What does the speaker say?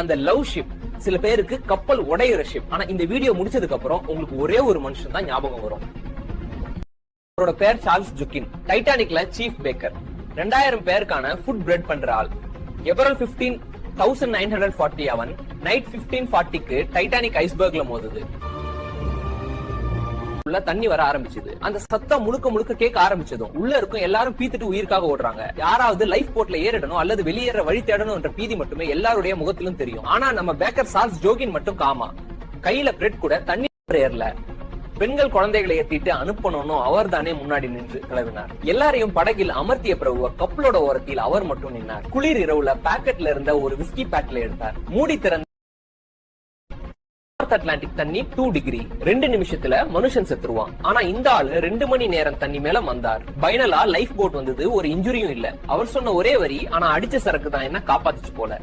அந்த love ship சில பேருக்கு கப்பல் உடையிற ஷிப். ஆனா இந்த வீடியோ முடிச்சதுக்கு அப்புறம் உங்களுக்கு ஒரே ஒரு மனுஷன் தான் ஞாபகம் வரும். அவரோட பேர் சார்ல்ஸ் ஜுக்கின். டைட்டானிக்ல சீஃப் பேக்கர். 2000 பேருக்கான ஃபுட் பிரெட் பண்ற ஆள். ஏப்ரல் 15, 1940 அவன் நைட் 15:40க்கு டைட்டானிக் ஐஸ்பர்க்ல மோதுது. உள்ள தண்ணி வர ஆரம்பிச்சது. அந்த சத்தம் முழுக்க முழுக்க கேட்க ஆரம்பிச்சதும் உள்ள இருக்கும் எல்லாரும் பீத்துட்டு உயிருக்காக ஓடுறாங்க. யாராவது லைஃப் போட்ல ஏறிடணும் அல்லது வெளியேற வழி தேடணும் என்ற பீதி மட்டுமே எல்லாருடைய முகத்திலும் தெரியும். ஆனா நம்ம பேக்கர் சார்ல்ஸ் ஜோகின் மட்டும் காமா. கையில பிரெட் கூட தண்ணி ஏறல. பெண்கள் குழந்தைகளை ஏத்திட்டு அனுப்பணும்னு அவர் தானே முன்னாடி நின்று கிளவினார். எல்லாரையும் படகில் அமர்த்திய பிறகு கப்பலோட ஓரத்தில் அவர் மட்டும் நின்னார். குளிர் இரவுல பாக்கெட்ல இருந்த ஒரு விஸ்கி பேக்ல எடுத்தார். மூடி திறந்த அட்லாண்டிக் தண்ணி 2 டிகிரி. 2 நிமிஷத்துல மனுஷன் செத்துருவான். ஆனா இந்த ஆளு 2 மணி நேரம் தண்ணி மேல வந்தார். பைனலா லைஃப் போட் வந்தது. ஒரு இன்ஜுரியும் இல்ல. அவர் சொன்ன ஒரே வரி, ஆனா அடிச்ச சரக்கு தான் என்ன காப்பாத்துச்சு போல.